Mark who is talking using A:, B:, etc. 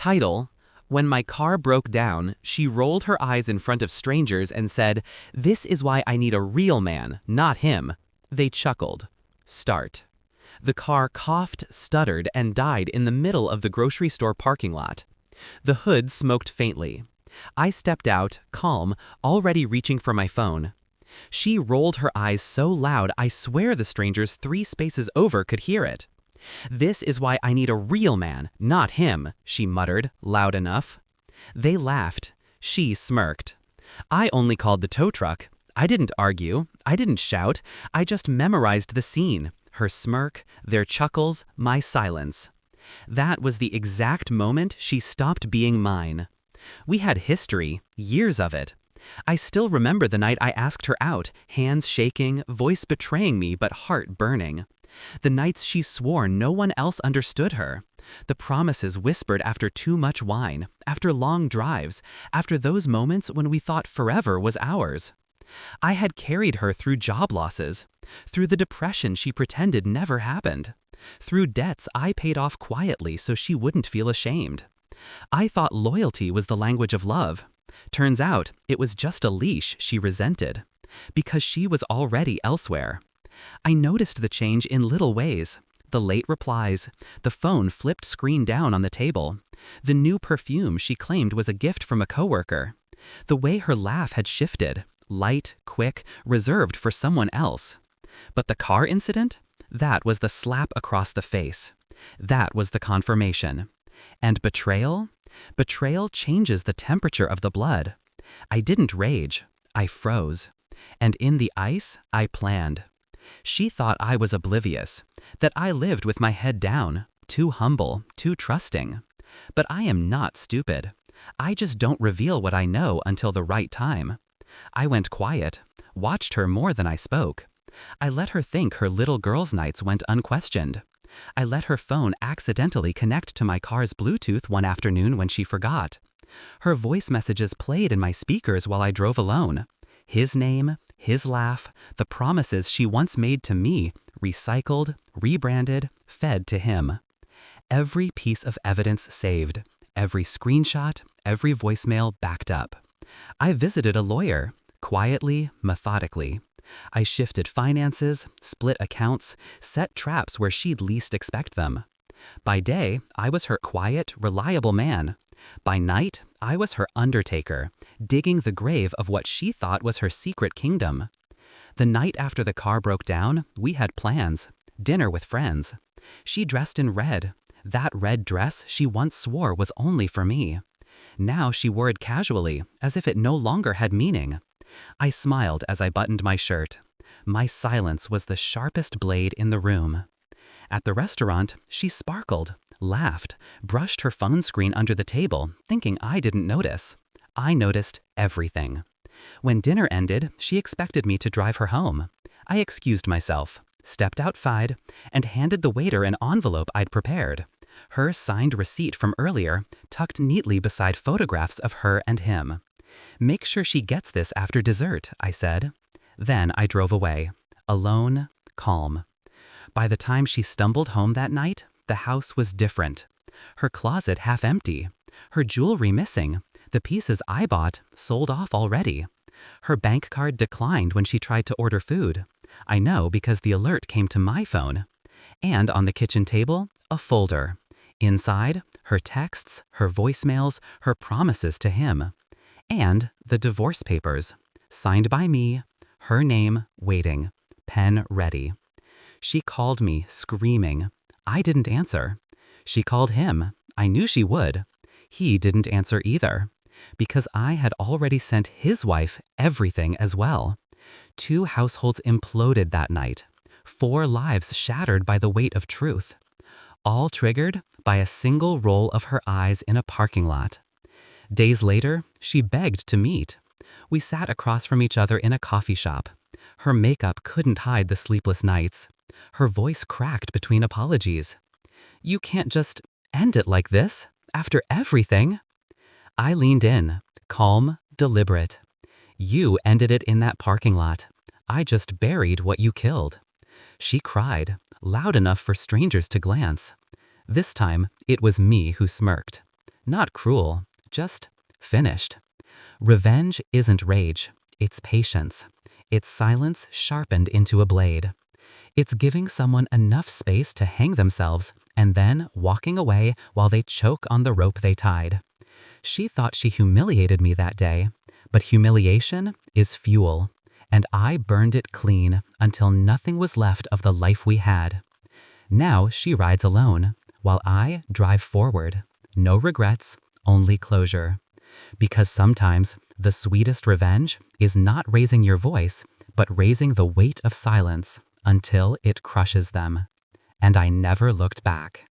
A: Title: When my car broke down, she rolled her eyes in front of strangers and said, "This is why I need a real man, not him." They chuckled. Start. The car coughed, stuttered, and died in the middle of the grocery store parking lot. The hood smoked faintly. I stepped out, calm, already reaching for my phone. She rolled her eyes so loud I swear the strangers 3 spaces over could hear it. "This is why I need a real man, not him," she muttered, loud enough. They laughed. She smirked. I only called the tow truck. I didn't argue. I didn't shout. I just memorized the scene. Her smirk, their chuckles, my silence. That was the exact moment she stopped being mine. We had history, years of it. I still remember the night I asked her out, hands shaking, voice betraying me but heart burning. The nights she swore no one else understood her. The promises whispered after too much wine, after long drives, after those moments when we thought forever was ours. I had carried her through job losses, through the depression she pretended never happened, through debts I paid off quietly so she wouldn't feel ashamed. I thought loyalty was the language of love. Turns out it was just a leash she resented, because she was already elsewhere. I noticed the change in little ways. The late replies, the phone flipped screen down on the table, the new perfume she claimed was a gift from a coworker, the way her laugh had shifted, light, quick, reserved for someone else. But the car incident? That was the slap across the face. That was the confirmation. And betrayal? Betrayal changes the temperature of the blood. I didn't rage. I froze. And in the ice, I planned. She thought I was oblivious, that I lived with my head down, too humble, too trusting. But I am not stupid. I just don't reveal what I know until the right time. I went quiet, watched her more than I spoke. I let her think her little girls' nights went unquestioned. I let her phone accidentally connect to my car's Bluetooth one afternoon when she forgot. Her voice messages played in my speakers while I drove alone. His name, his laugh, the promises she once made to me, recycled, rebranded, fed to him. Every piece of evidence saved, every screenshot, every voicemail backed up. I visited a lawyer, quietly, methodically. I shifted finances, split accounts, set traps where she'd least expect them. By day, I was her quiet, reliable man. By night, I was her undertaker, digging the grave of what she thought was her secret kingdom. The night after the car broke down, we had plans. Dinner with friends. She dressed in red. That red dress she once swore was only for me. Now she wore it casually, as if it no longer had meaning. I smiled as I buttoned my shirt. My silence was the sharpest blade in the room. At the restaurant, she sparkled, laughed, brushed her phone screen under the table, thinking I didn't notice. I noticed everything. When dinner ended, she expected me to drive her home. I excused myself, stepped outside, and handed the waiter an envelope I'd prepared. Her signed receipt from earlier, tucked neatly beside photographs of her and him. "Make sure she gets this after dessert," I said. Then I drove away, alone, calm. By the time she stumbled home that night, the house was different. Her closet half empty, her jewelry missing, the pieces I bought sold off already. Her bank card declined when she tried to order food. I know because the alert came to my phone. And on the kitchen table, a folder. Inside, her texts, her voicemails, her promises to him. And the divorce papers, signed by me, her name waiting, pen ready. She called me, screaming. I didn't answer. She called him. I knew she would. He didn't answer either, because I had already sent his wife everything as well. 2 households imploded that night. 4 lives shattered by the weight of truth. All triggered by a single roll of her eyes in a parking lot. Days later, she begged to meet. We sat across from each other in a coffee shop. Her makeup couldn't hide the sleepless nights. Her voice cracked between apologies. "You can't just end it like this, after everything." I leaned in, calm, deliberate. "You ended it in that parking lot. I just buried what you killed." She cried, loud enough for strangers to glance. This time, it was me who smirked. Not cruel, just finished. Revenge isn't rage, it's patience. It's silence sharpened into a blade. It's giving someone enough space to hang themselves and then walking away while they choke on the rope they tied. She thought she humiliated me that day, but humiliation is fuel, and I burned it clean until nothing was left of the life we had. Now she rides alone, while I drive forward. No regrets, only closure. Because sometimes the sweetest revenge is not raising your voice, but raising the weight of silence until it crushes them. And I never looked back.